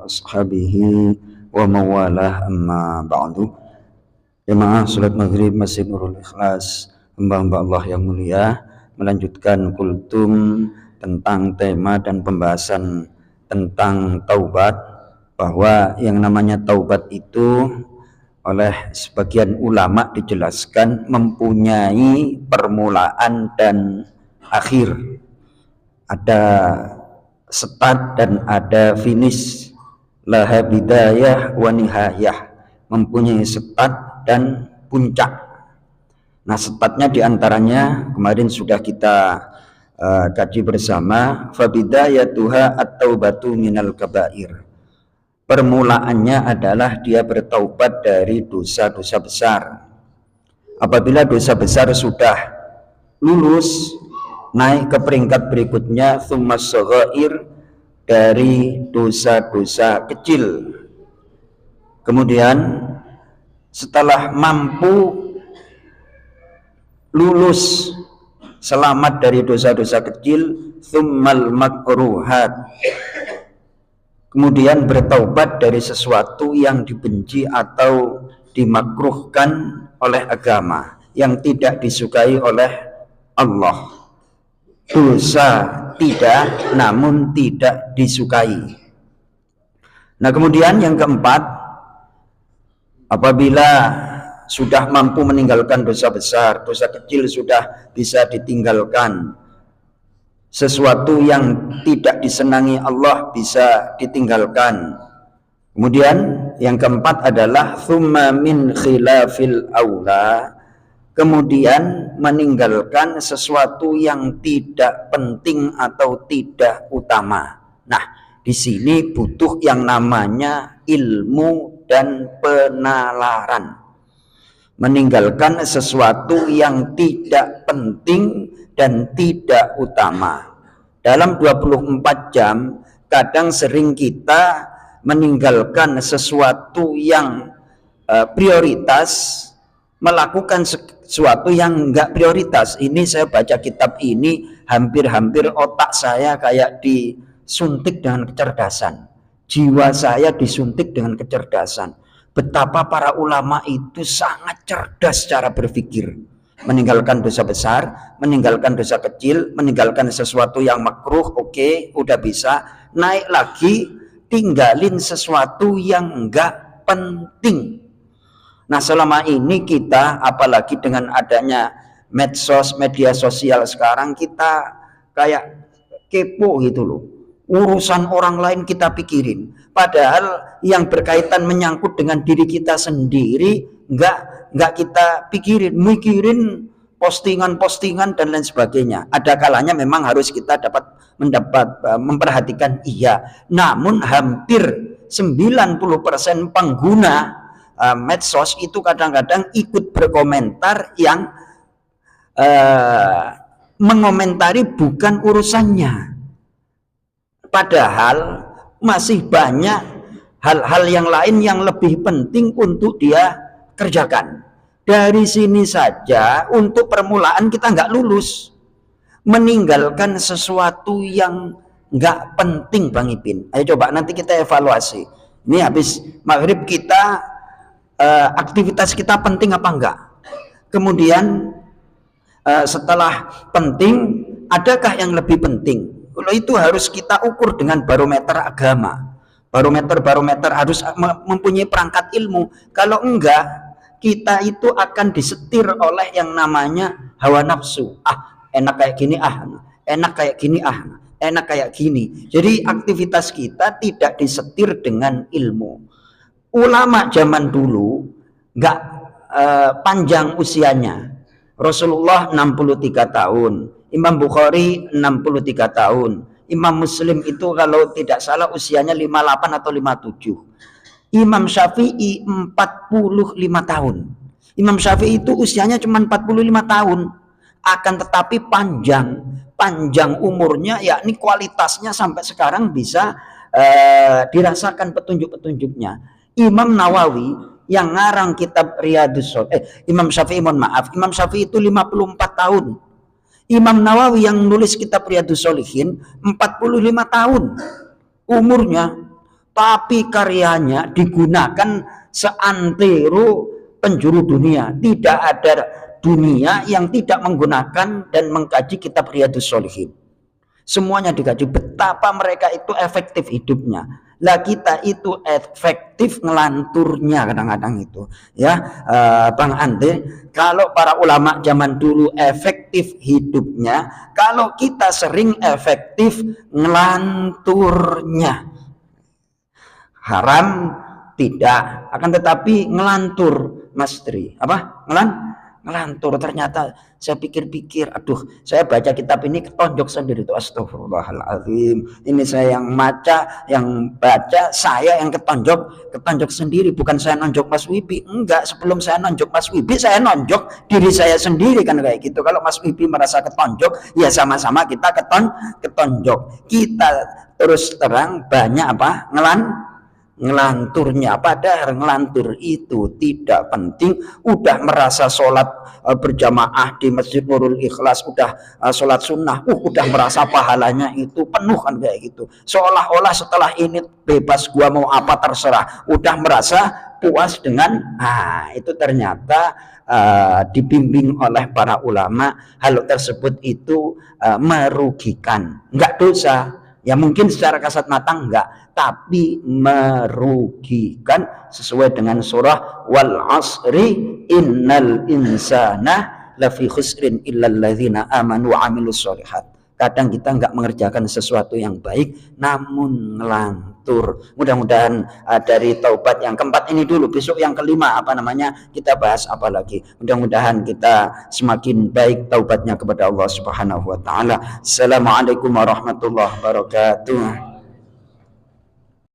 ashabihi wa mawalah amma ba'du. Jemaah salat maghrib Masjid Nurul Ikhlas, hamba-hamba Allah yang mulia, melanjutkan kultum tentang tema dan pembahasan tentang taubat, bahwa yang namanya taubat itu oleh sebagian ulama dijelaskan mempunyai permulaan dan akhir, ada start dan ada finish, laha bidayah wa nihayah, mempunyai start dan puncak. Nah, startnya diantaranya kemarin sudah kita kaji bersama, fabidayatuha at-taubatu minal kabair. Permulaannya adalah dia bertaubat dari dosa-dosa besar. Apabila dosa besar sudah lulus, naik ke peringkat berikutnya, tsummas shaghair, dari dosa-dosa kecil. Kemudian setelah mampu lulus selamat dari dosa-dosa kecil, tsummal makruhat, kemudian bertaubat dari sesuatu yang dibenci atau dimakruhkan oleh agama, yang tidak disukai oleh Allah. Dosa tidak, namun tidak disukai. Nah, kemudian yang keempat, apabila sudah mampu meninggalkan dosa besar, dosa kecil sudah bisa ditinggalkan, sesuatu yang tidak disenangi Allah bisa ditinggalkan. Kemudian yang keempat adalah tsumma min khilafil aula, kemudian meninggalkan sesuatu yang tidak penting atau tidak utama. Nah, di sini butuh yang namanya ilmu dan penalaran. Meninggalkan sesuatu yang tidak penting dan tidak utama. Dalam 24 jam, kadang sering kita meninggalkan sesuatu yang prioritas, melakukan sesuatu yang enggak prioritas. Ini saya baca kitab ini, hampir-hampir otak saya kayak disuntik dengan kecerdasan. Jiwa saya disuntik dengan kecerdasan. Betapa para ulama itu sangat cerdas cara berpikir. Meninggalkan dosa besar, meninggalkan dosa kecil, meninggalkan sesuatu yang makruh, oke, udah bisa. Naik lagi, tinggalin sesuatu yang enggak penting. Nah, selama ini kita, apalagi dengan adanya medsos, media sosial sekarang, kita kayak kepo gitu loh. Urusan orang lain kita pikirin, padahal yang berkaitan menyangkut dengan diri kita sendiri enggak kita pikirin, mikirin postingan-postingan dan lain sebagainya. Ada kalanya memang harus kita memperhatikan, iya, namun hampir 90% pengguna medsos itu kadang-kadang ikut berkomentar yang mengomentari bukan urusannya. Padahal masih banyak hal-hal yang lain yang lebih penting untuk dia kerjakan. Dari sini saja untuk permulaan kita nggak lulus. Meninggalkan sesuatu yang nggak penting, Bang Ipin. Ayo coba nanti kita evaluasi. Ini habis maghrib kita, aktivitas kita penting apa enggak? Kemudian setelah penting, adakah yang lebih penting? Kalau itu harus kita ukur dengan barometer agama. Barometer harus mempunyai perangkat ilmu. Kalau enggak, kita itu akan disetir oleh yang namanya hawa nafsu. Enak kayak gini, enak kayak gini, enak kayak gini. Jadi aktivitas kita tidak disetir dengan ilmu. Ulama zaman dulu enggak panjang usianya. Rasulullah 63 tahun. Imam Bukhari 63 tahun. Imam Muslim itu kalau tidak salah usianya 58 atau 57. Imam Syafi'i 45 tahun. Imam Syafi'i itu usianya cuma 45 tahun. Akan tetapi panjang umurnya, yakni kualitasnya sampai sekarang bisa dirasakan petunjuk-petunjuknya. Imam Nawawi yang ngarang kitab Riyadhus Shalihin, Imam Syafi'i, Imam Syafi'i itu 54 tahun. Imam Nawawi yang nulis kitab Riyadhus Shalihin 45 tahun umurnya. tapi karyanya digunakan seantero penjuru dunia. Tidak ada dunia yang tidak menggunakan dan mengkaji kitab Riyadhus Shalihin. Semuanya dikaji betapa mereka itu efektif hidupnya. Lah kita itu efektif ngelanturnya kadang-kadang itu ya. Bang Andre, kalau para ulama zaman dulu efektif hidupnya, kalau kita sering efektif ngelanturnya. Haram tidak, akan tetapi ngelantur Mas Tri. Apa? Ngelantur. Ternyata saya pikir-pikir, aduh, saya baca kitab ini ketonjok sendiri itu. Astagfirullahaladzim. Ini saya yang baca, saya yang ketonjok sendiri. Bukan saya nonjok Mas Wibi, enggak. Sebelum saya nonjok Mas Wibi, saya nonjok diri saya sendiri, kan kayak gitu. Kalau Mas Wibi merasa ketonjok, ya sama-sama kita ketonjok. Kita terus terang banyak apa? Ngelanturnya, padahal ngelantur itu tidak penting. Udah merasa sholat berjamaah di Masjid Nurul Ikhlas, udah sholat sunnah, udah merasa pahalanya itu penuh, kan kayak gitu. Seolah-olah setelah ini bebas, gua mau apa terserah, udah merasa puas dengan itu. Ternyata dibimbing oleh para ulama, hal tersebut itu merugikan, enggak dosa. Ya mungkin secara kasat mata enggak, tapi merugikan sesuai dengan surah wal asri innal insana lafi khusrin illal ladzina amanu wa amilus sholihat. Kadang kita enggak mengerjakan sesuatu yang baik namun ngelantur. Mudah-mudahan dari taubat yang keempat ini dulu, besok yang kelima kita bahas apa lagi. Mudah-mudahan kita semakin baik taubatnya kepada Allah Subhanahu wa taala. Assalamualaikum warahmatullahi wabarakatuh.